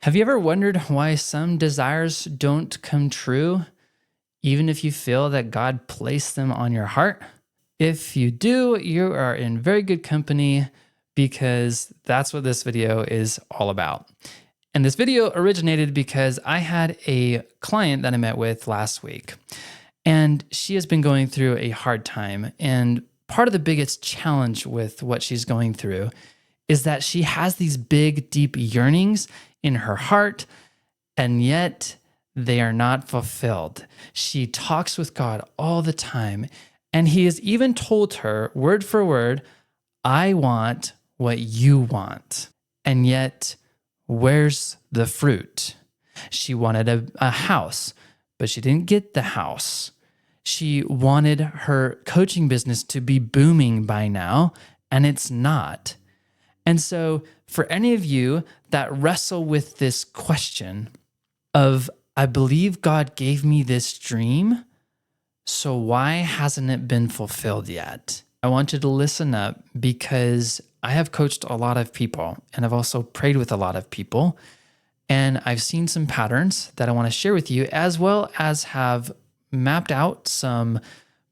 Have you ever wondered why some desires don't come true, even if you feel that God placed them on your heart? If you do, you are in very good company because that's what this video is all about. And this video originated because I had a client that I met with last week, and she has been going through a hard time. And part of the biggest challenge with what she's going through is that she has these big, deep yearnings in her heart, and yet they are not fulfilled. She talks with God all the time, and He has even told her, word for word, I want what you want. And yet, where's the fruit? She wanted a house, but she didn't get the house. She wanted her coaching business to be booming by now, and it's not. And so, for any of you that wrestle with this question of, I believe God gave me this dream, so why hasn't it been fulfilled yet? I want you to listen up because I have coached a lot of people and I've also prayed with a lot of people. And I've seen some patterns that I want to share with you, as well as have mapped out some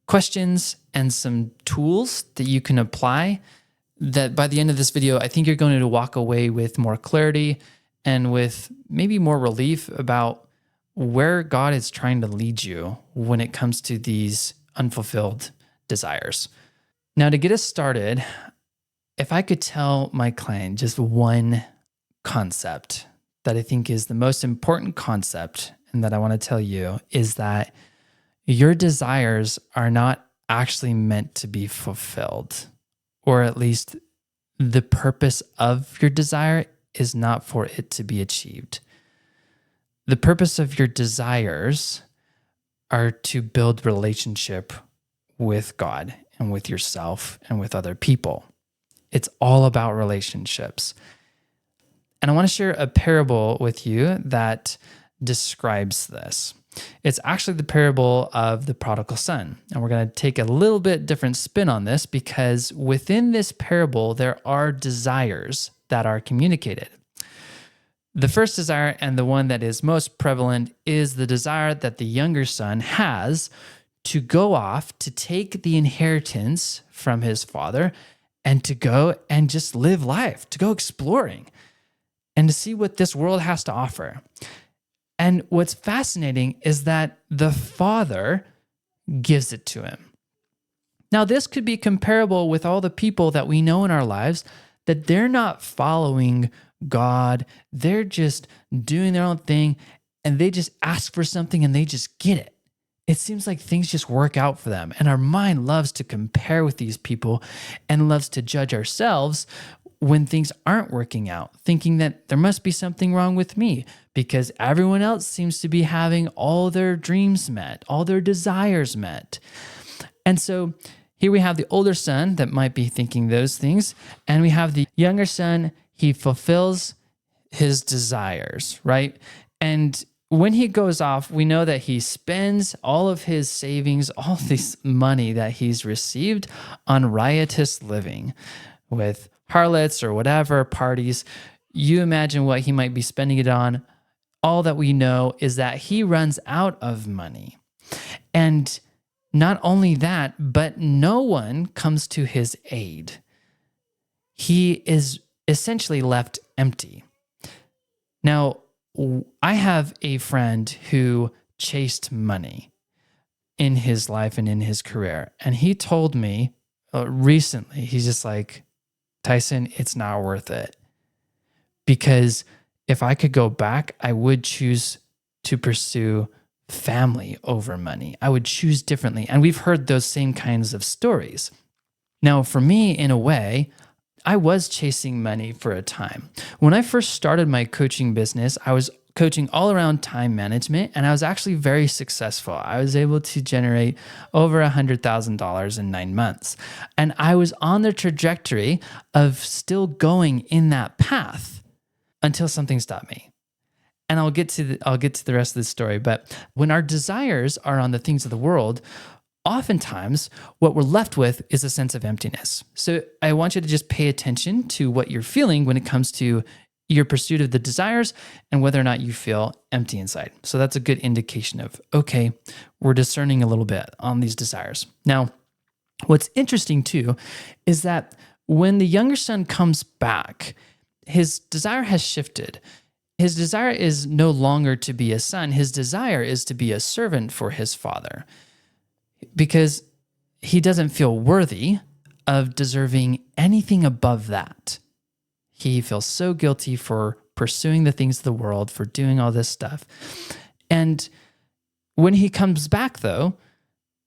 questions and some tools that you can apply that by the end of this video, I think you're going to walk away with more clarity and with maybe more relief about where God is trying to lead you when it comes to these unfulfilled desires. Now, to get us started, if I could tell my client just one concept that I think is the most important concept and that I want to tell you is that your desires are not actually meant to be fulfilled. Or at least the purpose of your desire is not for it to be achieved. The purpose of your desires are to build relationship with God and with yourself and with other people. It's all about relationships. And I want to share a parable with you that describes this. It's actually the parable of the prodigal son. And we're going to take a little bit different spin on this because within this parable, there are desires that are communicated. The first desire, and the one that is most prevalent, is the desire that the younger son has to go off to take the inheritance from his father and to go and just live life, to go exploring and to see what this world has to offer. And what's fascinating is that the father gives it to him. Now, this could be comparable with all the people that we know in our lives that they're not following God. They're just doing their own thing and they just ask for something and they just get it. It seems like things just work out for them. And our mind loves to compare with these people and loves to judge ourselves when things aren't working out, thinking that there must be something wrong with me because everyone else seems to be having all their dreams met, all their desires met. And so here we have the older son that might be thinking those things, and we have the younger son. He fulfills his desires, right? And when he goes off, we know that he spends all of his savings, all this money that he's received on riotous living with harlots or whatever, parties. You imagine what he might be spending it on. All that we know is that he runs out of money. And not only that, but no one comes to his aid. He is essentially left empty. Now, I have a friend who chased money in his life and in his career. And he told me recently, he's just like, Tyson, it's not worth it. Because if I could go back, I would choose to pursue family over money. I would choose differently. And we've heard those same kinds of stories. Now, for me, in a way, I was chasing money for a time. When I first started my coaching business, I was coaching all around time management, and I was actually very successful. I was able to generate over $100,000 in 9 months. And I was on the trajectory of still going in that path until something stopped me. And I'll get to the rest of the story. But when our desires are on the things of the world, oftentimes what we're left with is a sense of emptiness. So I want you to just pay attention to what you're feeling when it comes to your pursuit of the desires and whether or not you feel empty inside. So that's a good indication of, okay, we're discerning a little bit on these desires. Now, what's interesting too is that when the younger son comes back, his desire has shifted. His desire is no longer to be a son. His desire is to be a servant for his father because he doesn't feel worthy of deserving anything above that. He feels so guilty for pursuing the things of the world, for doing all this stuff. And when he comes back, though,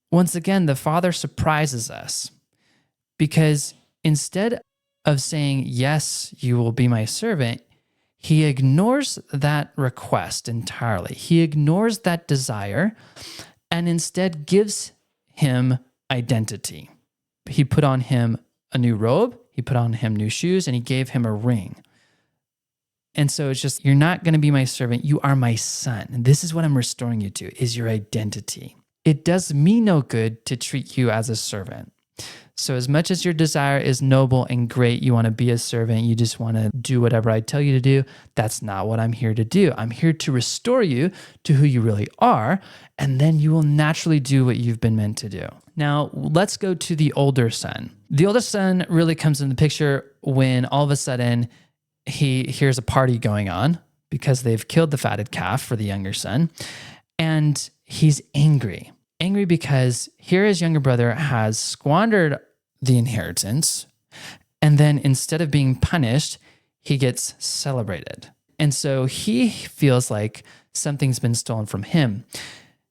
once again, the father surprises us because instead of saying, yes, you will be my servant, he ignores that request entirely. He ignores that desire and instead gives him identity. He put on him a new robe, he put on him new shoes, and he gave him a ring. And so it's just, you're not going to be my servant, you are my son. And this is what I'm restoring you to, is your identity. It does me no good to treat you as a servant. So as much as your desire is noble and great, you want to be a servant, you just want to do whatever I tell you to do, that's not what I'm here to do. I'm here to restore you to who you really are, and then you will naturally do what you've been meant to do. Now, let's go to the older son. The older son really comes in the picture when all of a sudden he hears a party going on because they've killed the fatted calf for the younger son, and he's angry. Angry because here his younger brother has squandered the inheritance, and then instead of being punished, he gets celebrated. And so he feels like something's been stolen from him.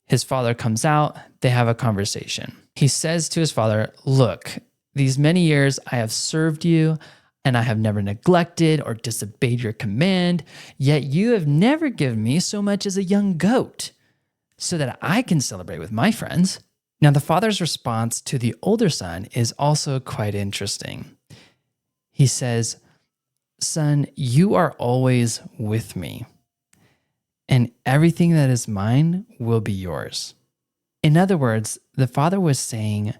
His father comes out, they have a conversation. He says to his father, look, these many years I have served you, and I have never neglected or disobeyed your command, yet you have never given me so much as a young goat, so that I can celebrate with my friends. Now, the father's response to the older son is also quite interesting. He says, son, you are always with me, and everything that is mine will be yours. In other words, the father was saying,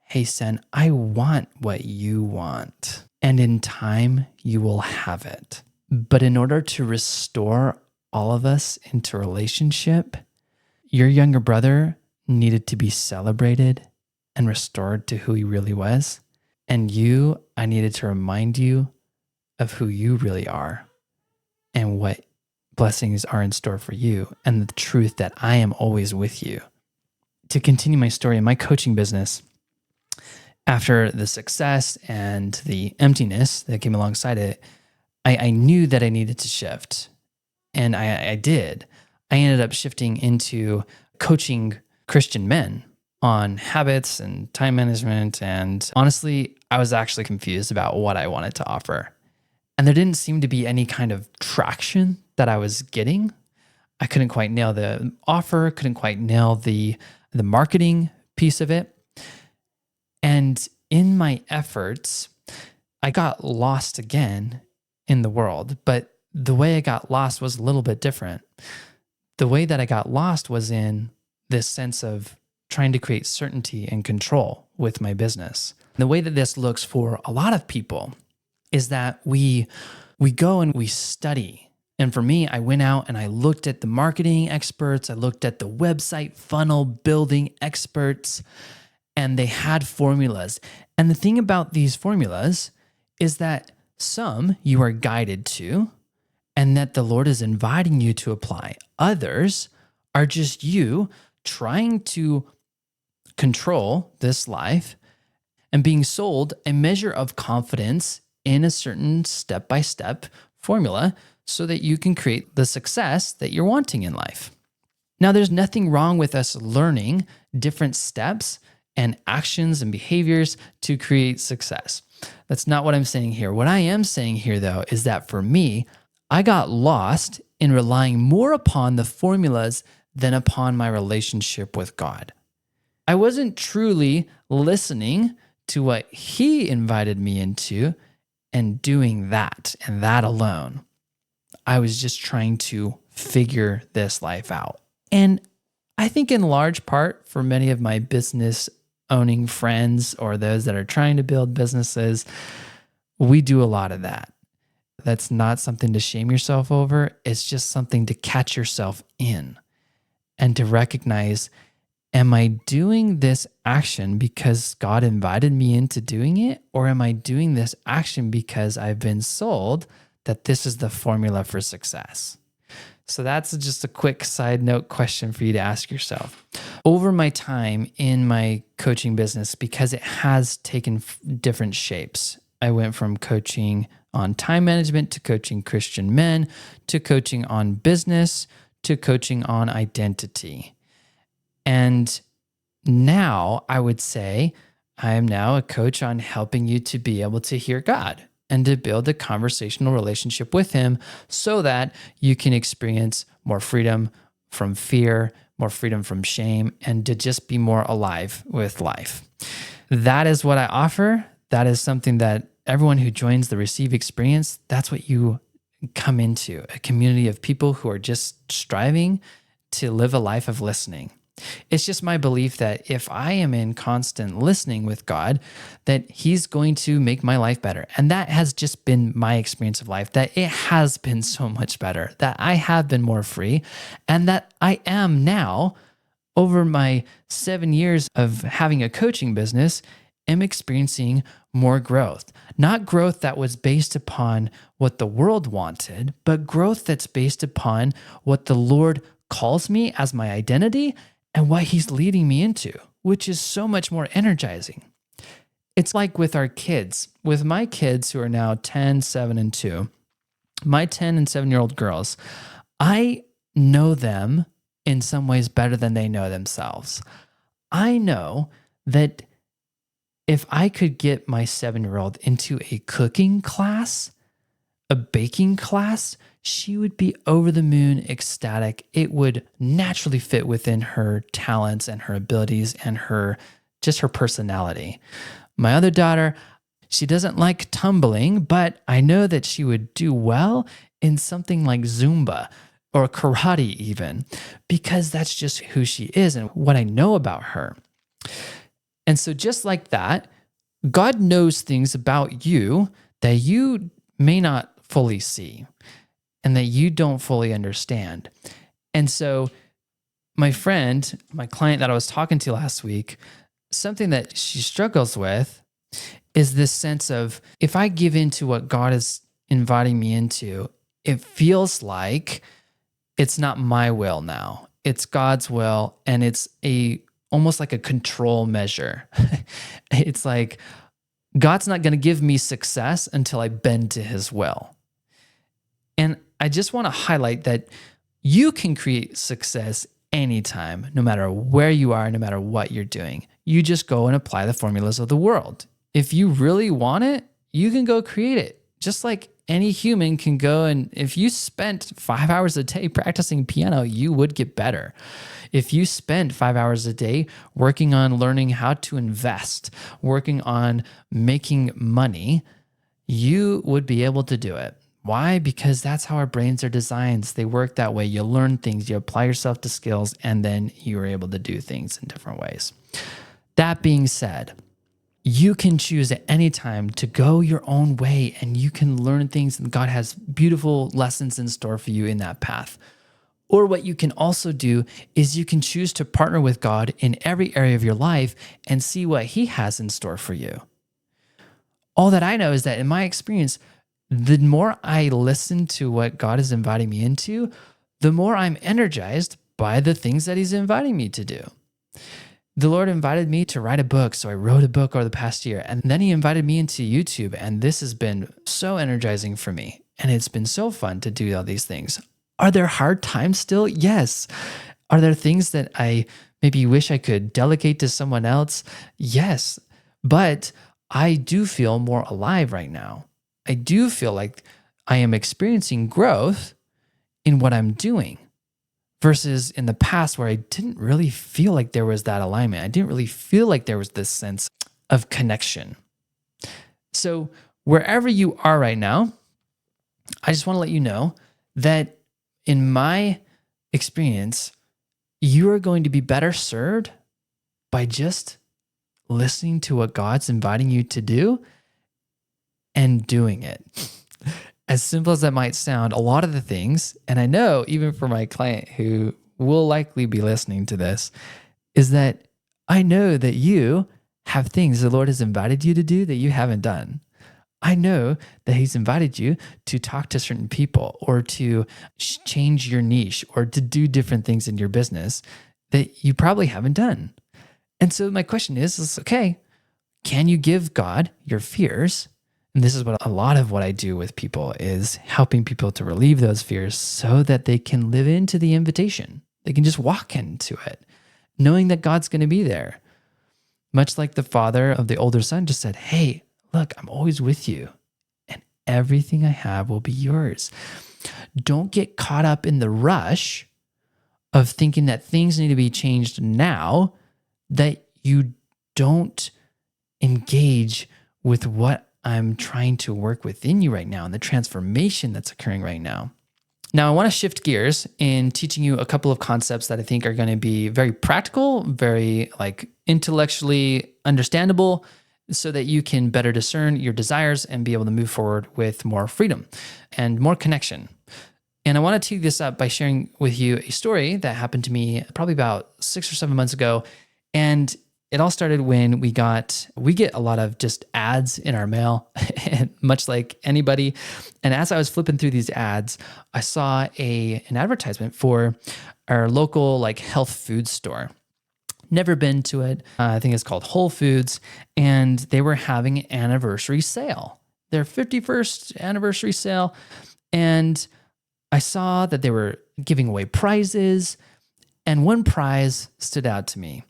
hey, son, I want what you want, and in time you will have it. But in order to restore all of us into relationship, your younger brother needed to be celebrated and restored to who he really was. And you, I needed to remind you of who you really are and what blessings are in store for you and the truth that I am always with you. To continue my story in my coaching business, after the success and the emptiness that came alongside it, I knew that I needed to shift. And I did. I ended up shifting into coaching Christian men on habits and time management. And honestly, I was actually confused about what I wanted to offer. And there didn't seem to be any kind of traction that I was getting. I couldn't quite nail the offer, couldn't quite nail the marketing piece of it. And in my efforts, I got lost again in the world, but the way I got lost was a little bit different. The way that I got lost was in this sense of trying to create certainty and control with my business. The way that this looks for a lot of people is that we go and we study. And for me, I went out and I looked at the marketing experts, I looked at the website funnel building experts, and they had formulas. And the thing about these formulas is that some you are guided to, and that the Lord is inviting you to apply. Others are just you trying to control this life and being sold a measure of confidence in a certain step-by-step formula so that you can create the success that you're wanting in life. Now, there's nothing wrong with us learning different steps and actions and behaviors to create success. That's not what I'm saying here. What I am saying here, though, is that for me, I got lost in relying more upon the formulas than upon my relationship with God. I wasn't truly listening to what He invited me into and doing that and that alone. I was just trying to figure this life out. And I think in large part for many of my business owning friends or those that are trying to build businesses, we do a lot of that. That's not something to shame yourself over. It's just something to catch yourself in and to recognize, am I doing this action because God invited me into doing it? Or am I doing this action because I've been sold that this is the formula for success? So that's just a quick side note question for you to ask yourself. Over my time in my coaching business, because it has taken different shapes, I went from coaching on time management to coaching Christian men to coaching on business to coaching on identity. And now I would say I am now a coach on helping you to be able to hear God and to build a conversational relationship with Him so that you can experience more freedom from fear, more freedom from shame, and to just be more alive with life. That is what I offer. That is something that everyone who joins the Receive experience, that's what you come into, a community of people who are just striving to live a life of listening. It's just my belief that if I am in constant listening with God, that He's going to make my life better. And that has just been my experience of life, that it has been so much better, that I have been more free, and that I am now, over my 7 years of having a coaching business, am experiencing more growth. Not growth that was based upon what the world wanted, but growth that's based upon what the Lord calls me as my identity and what He's leading me into, which is so much more energizing. It's like with our kids, with my kids who are now 10, 7, and 2, my 10 and 7-year-old girls, I know them in some ways better than they know themselves. I know that if I could get my 7-year-old into a cooking class, a baking class, she would be over the moon ecstatic. It would naturally fit within her talents and her abilities and her personality. My other daughter, she doesn't like tumbling, but I know that she would do well in something like Zumba or karate even, because that's just who she is and what I know about her. And so just like that, God knows things about you that you may not fully see and that you don't fully understand. And so my friend, my client that I was talking to last week, something that she struggles with is this sense of, if I give into what God is inviting me into, it feels like it's not my will now. It's God's will, and it's almost like a control measure. It's like God's not going to give me success until I bend to His will. And I just want to highlight that you can create success anytime, no matter where you are, no matter what you're doing. You just go and apply the formulas of the world. If you really want it, you can go create it. Just like any human can go, and if you spent 5 hours a day practicing piano, you would get better. If you spent 5 hours a day working on learning how to invest, working on making money, you would be able to do it. Why? Because that's how our brains are designed. They work that way. You learn things, you apply yourself to skills, and then you're able to do things in different ways. That being said, you can choose at any time to go your own way, and you can learn things, and God has beautiful lessons in store for you in that path. Or what you can also do is you can choose to partner with God in every area of your life and see what He has in store for you. All that I know is that in my experience, the more I listen to what God is inviting me into, the more I'm energized by the things that He's inviting me to do. The Lord invited me to write a book, so I wrote a book over the past year. And then He invited me into YouTube, and this has been so energizing for me. And it's been so fun to do all these things. Are there hard times still? Yes. Are there things that I maybe wish I could delegate to someone else? Yes. But I do feel more alive right now. I do feel like I am experiencing growth in what I'm doing versus in the past where I didn't really feel like there was that alignment. I didn't really feel like there was this sense of connection. So wherever you are right now, I just want to let you know that in my experience, you are going to be better served by just listening to what God's inviting you to do and doing it. as simple as that might sound, a lot of the things, and I know even for my client who will likely be listening to this, is that I know that you have things the Lord has invited you to do that you haven't done. I know that He's invited you to talk to certain people or to change your niche or to do different things in your business that you probably haven't done. And so my question is okay, can you give God your fears? And this is what a lot of what I do with people is helping people to relieve those fears so that they can live into the invitation. They can just walk into it, knowing that God's going to be there. Much like the father of the older son just said, hey, look, I'm always with you and everything I have will be yours. Don't get caught up in the rush of thinking that things need to be changed now, that you don't engage with what I'm trying to work within you right now and the transformation that's occurring right now. Now, I want to shift gears in teaching you a couple of concepts that I think are going to be very practical, very intellectually understandable, so that you can better discern your desires and be able to move forward with more freedom and more connection. And I want to tee this up by sharing with you a story that happened to me probably about 6 or 7 months ago. And it all started when we get a lot of just ads in our mail, much like anybody. And as I was flipping through these ads, I saw an advertisement for our local health food store. Never been to it. I think it's called Whole Foods, and they were having an anniversary sale, their 51st anniversary sale. And I saw that they were giving away prizes, and one prize stood out to me.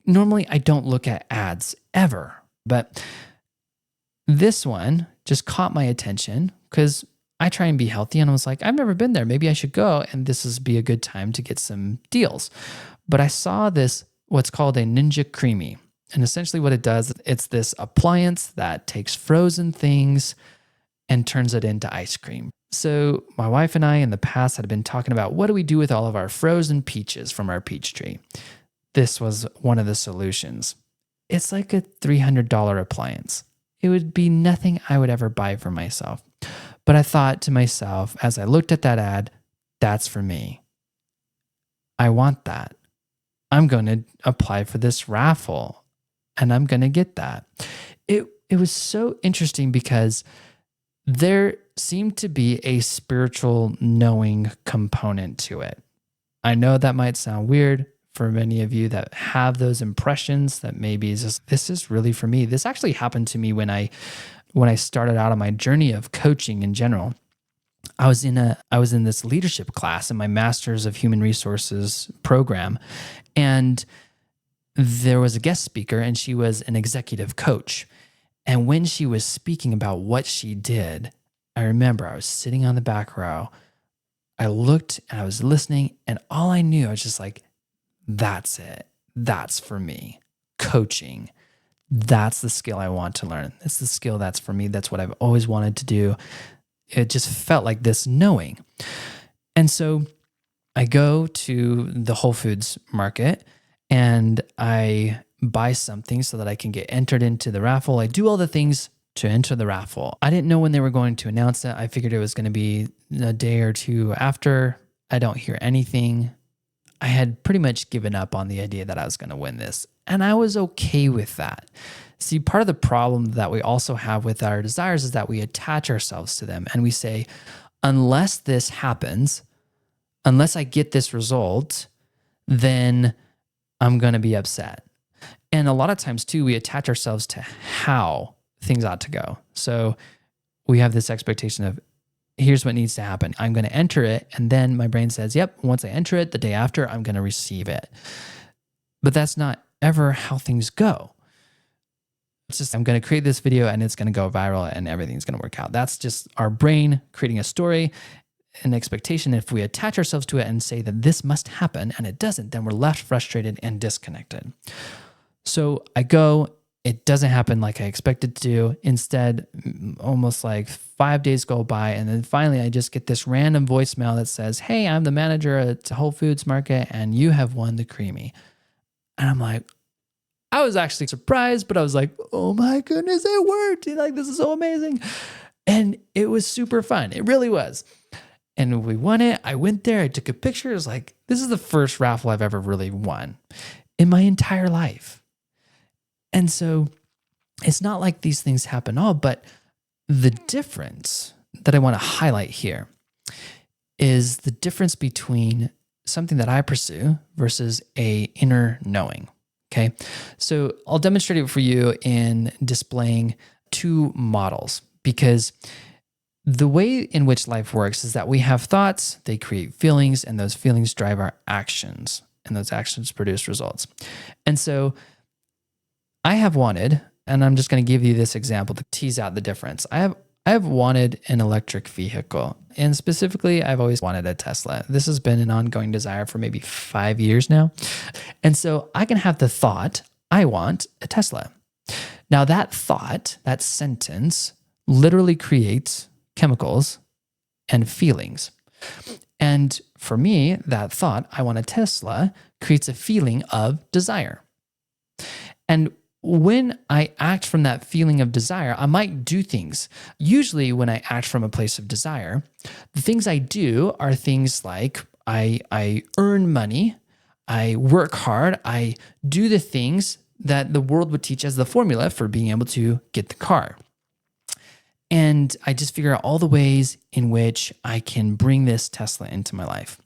Normally, I don't look at ads ever, but this one just caught my attention because I try and be healthy, and I was like, I've never been there. Maybe I should go, and this would be a good time to get some deals. But I saw this, what's called a Ninja Creamy. And essentially what it does, it's this appliance that takes frozen things and turns it into ice cream. So my wife and I in the past had been talking about what do we do with all of our frozen peaches from our peach tree. This was one of the solutions. It's like a $300 appliance. It would be nothing I would ever buy for myself. But I thought to myself, as I looked at that ad, that's for me. I want that. I'm going to apply for this raffle and I'm going to get that. It was so interesting because there seemed to be a spiritual knowing component to it. I know that might sound weird for many of you that have those impressions that maybe this is really for me. This actually happened to me when I started out on my journey of coaching in general. I was in this leadership class in my Master's of Human Resources program, and there was a guest speaker, and she was an executive coach. And when she was speaking about what she did, I remember I was sitting on the back row. I looked and I was listening, and all I knew, I was just like, that's it. That's for me. Coaching. That's the skill I want to learn. It's the skill that's for me. That's what I've always wanted to do. It just felt like this knowing. And so I go to the Whole Foods market and I buy something so that I can get entered into the raffle. I do all the things to enter the raffle. I didn't know when they were going to announce it. I figured it was going to be a day or two after. I don't hear anything. I had pretty much given up on the idea that I was going to win this. And I was okay with that. See, part of the problem that we also have with our desires is that we attach ourselves to them and we say, unless this happens, unless I get this result, then I'm going to be upset. And a lot of times too, we attach ourselves to how things ought to go. So we have this expectation of, here's what needs to happen. I'm going to enter it. And then my brain says, yep, once I enter it, the day after, I'm going to receive it. But that's not ever how things go. It's just, I'm going to create this video and it's going to go viral and everything's going to work out. That's just our brain creating a story, an expectation. If we attach ourselves to it and say that this must happen and it doesn't, then we're left frustrated and disconnected. So I go, it doesn't happen like I expected to. Instead, almost like 5 days go by. And then finally, I just get this random voicemail that says, hey, I'm the manager at Whole Foods Market and you have won the Creamy. And I'm like, I was actually surprised, but I was like, oh my goodness, it worked. Like, this is so amazing. And it was super fun. It really was. And we won it. I went there. I took a picture. It was like, this is the first raffle I've ever really won in my entire life. And so it's not like these things happen all, but the difference that I want to highlight here is the difference between something that I pursue versus a inner knowing. Okay. So I'll demonstrate it for you in displaying two models, because the way in which life works is that we have thoughts, they create feelings, and those feelings drive our actions, and those actions produce results. And so I have wanted, and I'm just going to give you this example to tease out the difference. I have wanted an electric vehicle, and specifically, I've always wanted a Tesla. This has been an ongoing desire for maybe 5 years now. And so I can have the thought, I want a Tesla. Now that thought, that sentence, literally creates chemicals and feelings. And for me, that thought, I want a Tesla, creates a feeling of desire. And when I act from that feeling of desire, I might do things. Usually when I act from a place of desire, the things I do are things like I earn money, I work hard, I do the things that the world would teach as the formula for being able to get the car. And I just figure out all the ways in which I can bring this Tesla into my life.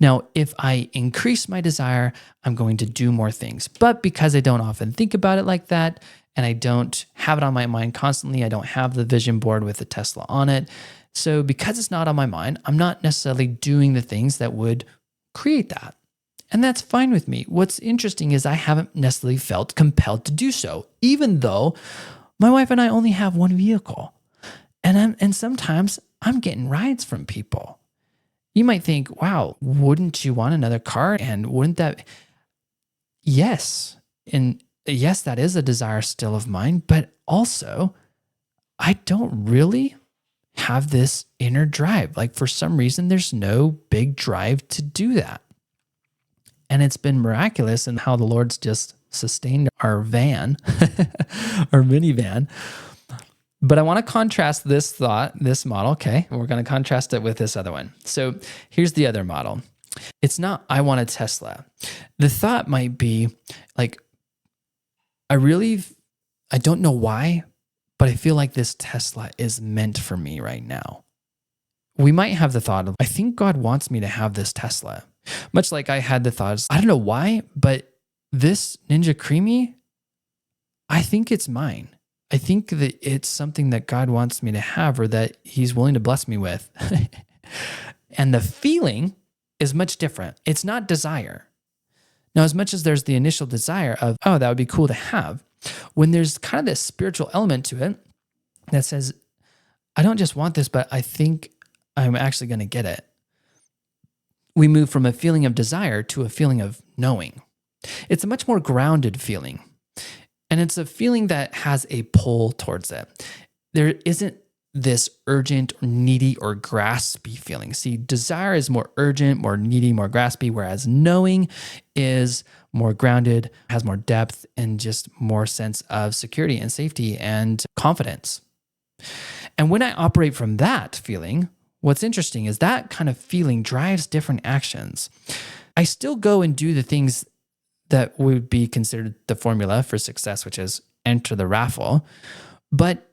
Now, if I increase my desire, I'm going to do more things. But because I don't often think about it like that, and I don't have it on my mind constantly, I don't have the vision board with the Tesla on it. So because it's not on my mind, I'm not necessarily doing the things that would create that. And that's fine with me. What's interesting is I haven't necessarily felt compelled to do so, even though my wife and I only have one vehicle. And sometimes I'm getting rides from people. You might think, wow, wouldn't you want another car? And wouldn't that? Yes. And yes, that is a desire still of mine. But also, I don't really have this inner drive. Like for some reason, there's no big drive to do that. And it's been miraculous in how the Lord's just sustained our van, our minivan. But I want to contrast this thought, this model, okay? And we're going to contrast it with this other one. So here's the other model. It's not, I want a Tesla. The thought might be like, I don't know why, but I feel like this Tesla is meant for me right now. We might have the thought of, I think God wants me to have this Tesla. Much like I had the thoughts, I don't know why, but this Ninja Creamy, I think it's mine. I think that it's something that God wants me to have or that he's willing to bless me with. And the feeling is much different. It's not desire. Now, as much as there's the initial desire of, oh, that would be cool to have, when there's kind of this spiritual element to it that says, I don't just want this, but I think I'm actually going to get it. We move from a feeling of desire to a feeling of knowing. It's a much more grounded feeling. And it's a feeling that has a pull towards it. There isn't this urgent or needy or graspy feeling. See, desire is more urgent, more needy, more graspy, whereas knowing is more grounded, has more depth, and just more sense of security and safety and confidence. And when I operate from that feeling, what's interesting is that kind of feeling drives different actions. I still go and do the things that would be considered the formula for success, which is enter the raffle. But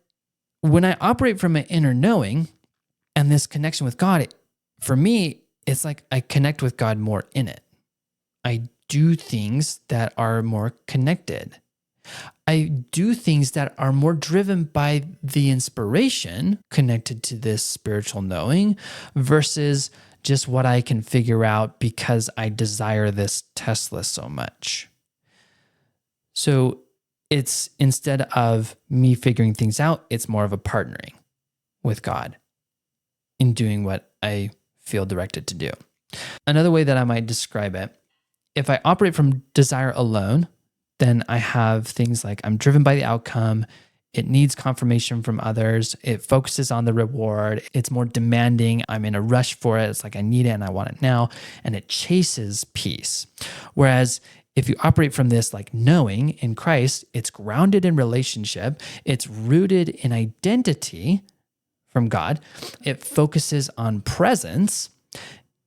when I operate from an inner knowing and this connection with God, for me, it's like I connect with God more in it. I do things that are more connected. I do things that are more driven by the inspiration connected to this spiritual knowing versus just what I can figure out because I desire this Tesla so much. So it's instead of me figuring things out, it's more of a partnering with God in doing what I feel directed to do. Another way that I might describe it, if I operate from desire alone, then I have things like I'm driven by the outcome. It needs confirmation from others. It focuses on the reward. It's more demanding. I'm in a rush for it. It's like I need it and I want it now. And it chases peace. Whereas if you operate from this like knowing in Christ, it's grounded in relationship. It's rooted in identity. from God. It focuses on presence,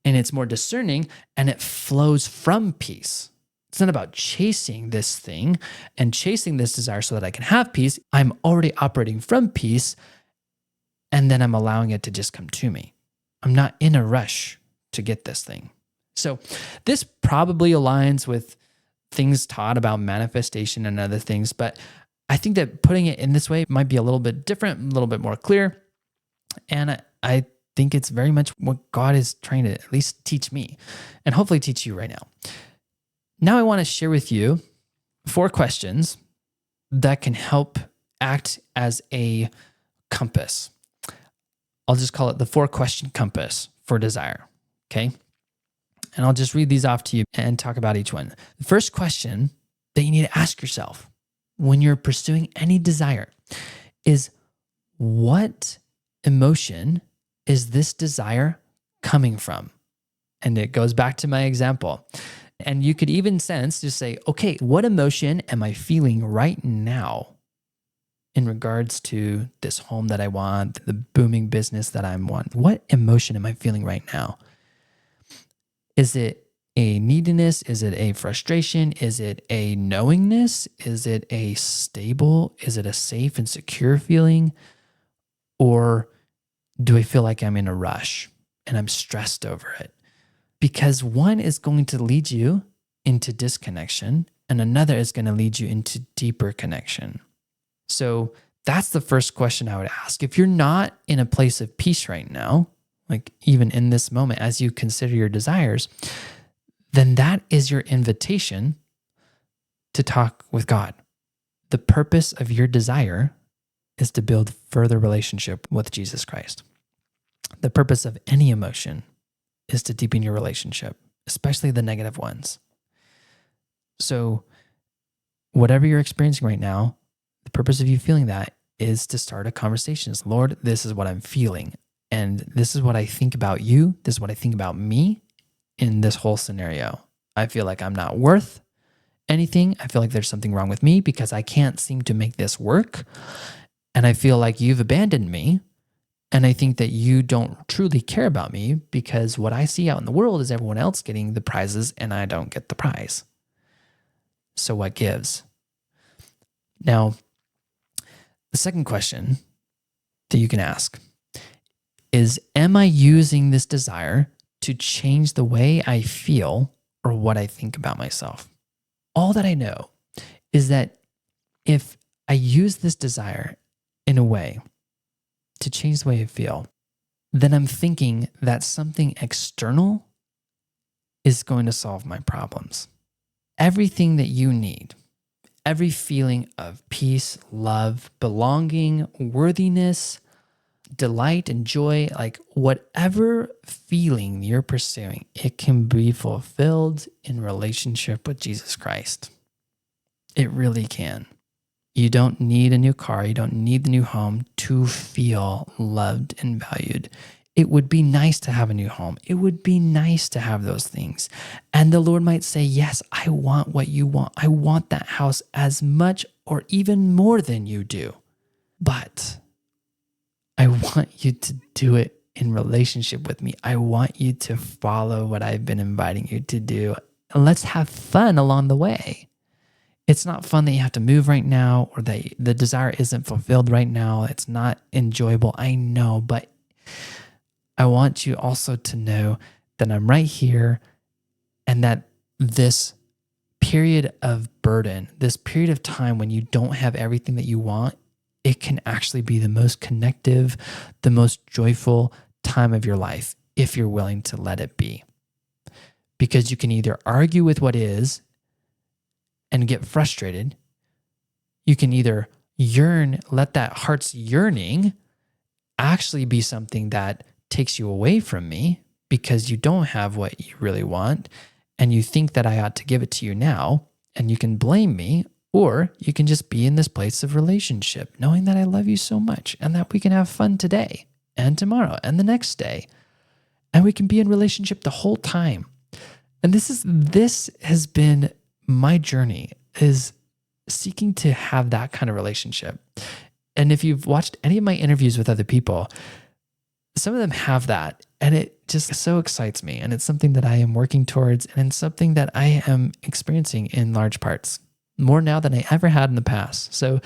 and it's more discerning, and it flows from peace. It's not about chasing this thing and chasing this desire so that I can have peace. I'm already operating from peace, and then I'm allowing it to just come to me. I'm not in a rush to get this thing. So this probably aligns with things taught about manifestation and other things, but I think that putting it in this way might be a little bit different, a little bit more clear. And I think it's very much what God is trying to at least teach me and hopefully teach you right now. Now I want to share with you 4 questions that can help act as a compass. I'll just call it the 4-question compass for desire, okay? And I'll just read these off to you and talk about each one. The first question that you need to ask yourself when you're pursuing any desire is, what emotion is this desire coming from? And it goes back to my example. And you could even just say, okay, what emotion am I feeling right now in regards to this home that I want, the booming business that I want? What emotion am I feeling right now? Is it a neediness? Is it a frustration? Is it a knowingness? Is it a stable? Is it a safe and secure feeling? Or do I feel like I'm in a rush and I'm stressed over it? Because one is going to lead you into disconnection and another is going to lead you into deeper connection. So that's the first question I would ask. If you're not in a place of peace right now, like even in this moment, as you consider your desires, then that is your invitation to talk with God. The purpose of your desire is to build further relationship with Jesus Christ. The purpose of any emotion is to deepen your relationship, especially the negative ones. So whatever you're experiencing right now, the purpose of you feeling that is to start a conversation. It's, Lord, this is what I'm feeling. And this is what I think about you. This is what I think about me in this whole scenario. I feel like I'm not worth anything. I feel like there's something wrong with me because I can't seem to make this work. And I feel like you've abandoned me. And I think that you don't truly care about me because what I see out in the world is everyone else getting the prizes and I don't get the prize. So what gives? Now, the second question that you can ask is, am I using this desire to change the way I feel or what I think about myself? All that I know is that if I use this desire in a way to change the way I feel, then I'm thinking that something external is going to solve my problems. Everything that you need, every feeling of peace, love, belonging, worthiness, delight and joy, like whatever feeling you're pursuing, it can be fulfilled in relationship with Jesus Christ. It really can. You don't need a new car. You don't need the new home to feel loved and valued. It would be nice to have a new home. It would be nice to have those things. And the Lord might say, yes, I want what you want. I want that house as much or even more than you do. But I want you to do it in relationship with me. I want you to follow what I've been inviting you to do. And let's have fun along the way. It's not fun that you have to move right now or that the desire isn't fulfilled right now. It's not enjoyable. I know, but I want you also to know that I'm right here and that this period of burden, this period of time when you don't have everything that you want, it can actually be the most connective, the most joyful time of your life if you're willing to let it be. Because you can either argue with what is and get frustrated. You can either yearn, let that heart's yearning actually be something that takes you away from me because you don't have what you really want and you think that I ought to give it to you now and you can blame me, or you can just be in this place of relationship knowing that I love you so much and that we can have fun today and tomorrow and the next day and we can be in relationship the whole time. And this has been my journey, is seeking to have that kind of relationship. And if you've watched any of my interviews with other people, some of them have that. And it just so excites me. And it's something that I am working towards, and it's something that I am experiencing in large parts, more now than I ever had in the past. So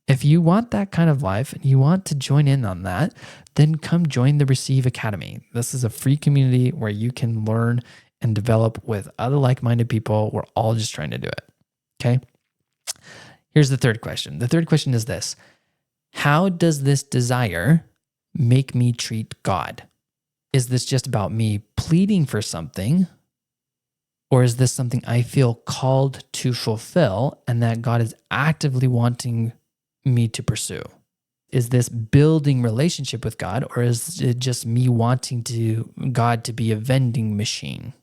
if you want that kind of life and you want to join in on that, then come join the Receive Academy. This is a free community where you can learn and develop with other like-minded people. We're all just trying to do it. Okay. Here's the third question. The third question is this: how does this desire make me treat God? Is this just about me pleading for something? Or is this something I feel called to fulfill and that God is actively wanting me to pursue? Is this building relationship with God, or is it just me wanting God to be a vending machine?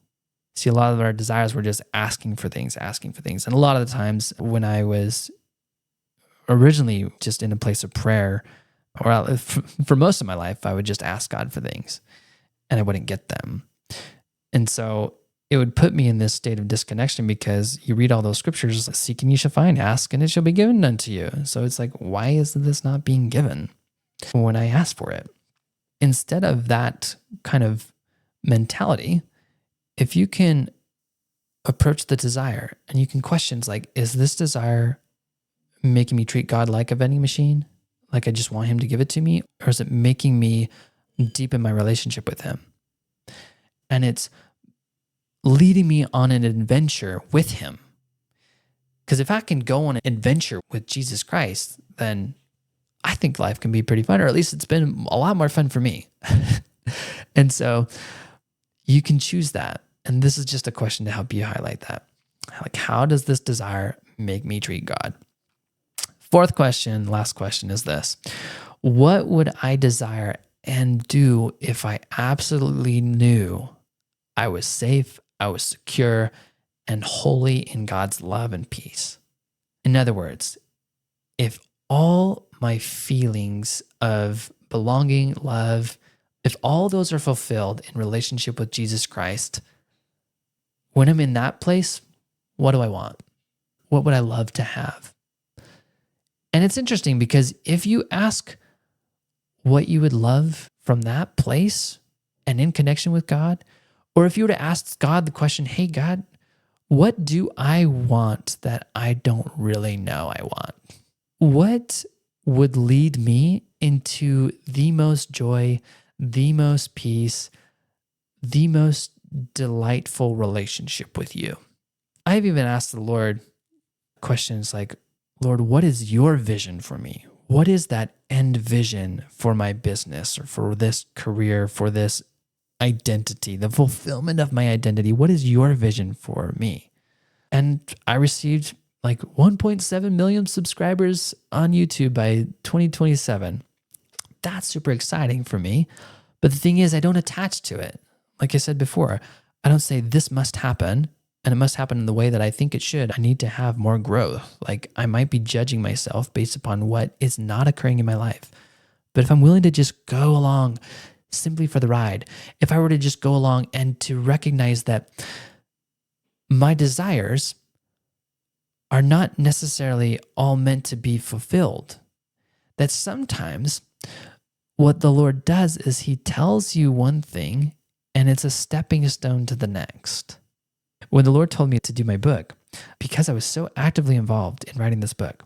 See, a lot of our desires, we're just asking for things. And a lot of the times when I was originally just in a place of prayer, or for most of my life, I would just ask God for things and I wouldn't get them. And so it would put me in this state of disconnection, because you read all those scriptures, seek and you shall find, ask and it shall be given unto you. So it's like, why is this not being given when I ask for it? Instead of that kind of mentality, if you can approach the desire and you can question, like, is this desire making me treat God like a vending machine? Like I just want him to give it to me? Or is it making me deepen my relationship with him? And it's leading me on an adventure with him. Because if I can go on an adventure with Jesus Christ, then I think life can be pretty fun, or at least it's been a lot more fun for me. And so you can choose that. And this is just a question to help you highlight that. Like, how does this desire make me treat God? Fourth question, last question, is this: what would I desire and do if I absolutely knew I was safe, I was secure, and wholly in God's love and peace? In other words, if all my feelings of belonging, love, if all those are fulfilled in relationship with Jesus Christ, when I'm in that place, what do I want? What would I love to have? And it's interesting, because if you ask what you would love from that place and in connection with God, or if you were to ask God the question, hey, God, what do I want that I don't really know I want? What would lead me into the most joy, the most peace, the most delightful relationship with you? I've even asked the Lord questions like, Lord, what is your vision for me? What is that end vision for my business, or for this career, for this identity, the fulfillment of my identity? What is your vision for me? And I received like 1.7 million subscribers on YouTube by 2027. That's super exciting for me. But the thing is, I don't attach to it. Like I said before, I don't say this must happen, and it must happen in the way that I think it should. I need to have more growth. Like, I might be judging myself based upon what is not occurring in my life. But if I'm willing to just go along simply for the ride, if I were to just go along and to recognize that my desires are not necessarily all meant to be fulfilled, that sometimes what the Lord does is he tells you one thing and it's a stepping stone to the next. When the Lord told me to do my book, because I was so actively involved in writing this book,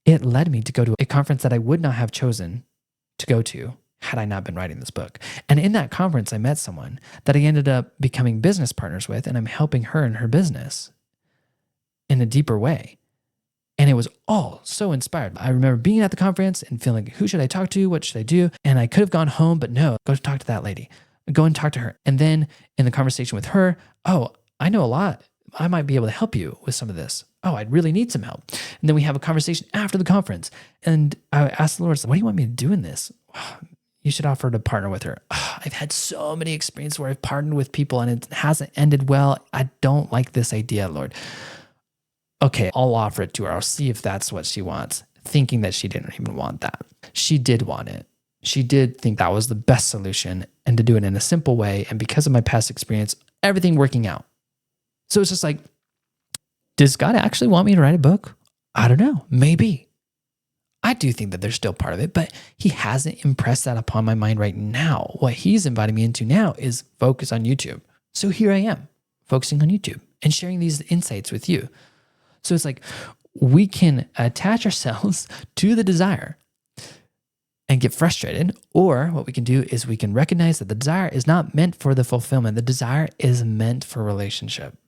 it led me to go to a conference that I would not have chosen to go to had I not been writing this book. And in that conference, I met someone that I ended up becoming business partners with, and I'm helping her in her business in a deeper way. And it was all so inspired. I remember being at the conference and feeling like, who should I talk to? What should I do? And I could have gone home, but no, go talk to that lady. Go and talk to her. And then in the conversation with her, oh, I know a lot. I might be able to help you with some of this. Oh, I'd really need some help. And then we have a conversation after the conference. And I asked the Lord, what do you want me to do in this? You should offer to partner with her. I've had so many experiences where I've partnered with people and it hasn't ended well. I don't like this idea, Lord. Okay, I'll offer it to her. I'll see if that's what she wants, thinking that she didn't even want that. She did want it. She did think that was the best solution, and to do it in a simple way. And because of my past experience, everything working out. So it's just like, does God actually want me to write a book? I don't know. Maybe. I do think that there's still part of it, but he hasn't impressed that upon my mind right now. What he's inviting me into now is focus on YouTube. So here I am, focusing on YouTube and sharing these insights with you. So it's like we can attach ourselves to the desire and get frustrated, or what we can do is we can recognize that the desire is not meant for the fulfillment. The desire is meant for relationship.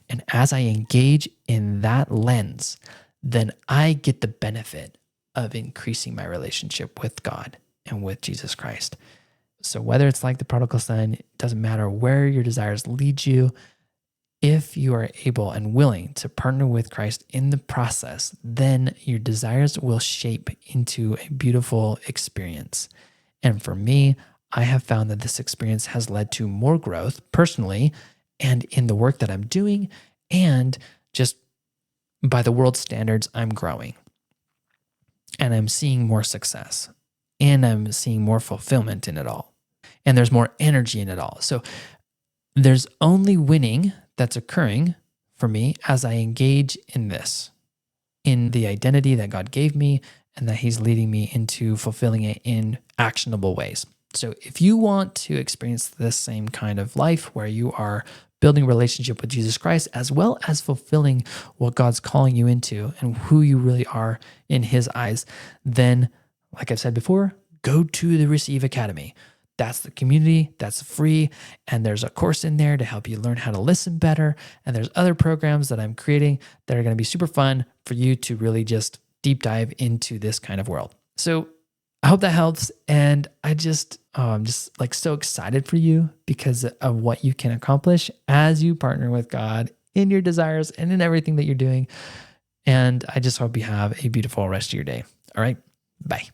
And as I engage in that lens, then I get the benefit of increasing my relationship with God and with Jesus Christ. So whether it's like the prodigal son, it doesn't matter where your desires lead you. If you are able and willing to partner with Christ in the process, then your desires will shape into a beautiful experience. And for me, I have found that this experience has led to more growth personally and in the work that I'm doing, and just by the world's standards, I'm growing. And I'm seeing more success, and I'm seeing more fulfillment in it all. And there's more energy in it all. So there's only winning that's occurring for me as I engage in this, in the identity that God gave me, and that he's leading me into fulfilling it in actionable ways. So if you want to experience this same kind of life where you are building a relationship with Jesus Christ, as well as fulfilling what God's calling you into and who you really are in his eyes, then, like I've said before, go to the Receive Academy. That's the community, that's free, and there's a course in there to help you learn how to listen better. And there's other programs that I'm creating that are going to be super fun for you to really just deep dive into this kind of world. So I hope that helps. And I'm just like so excited for you because of what you can accomplish as you partner with God in your desires and in everything that you're doing. And I just hope you have a beautiful rest of your day. All right. Bye.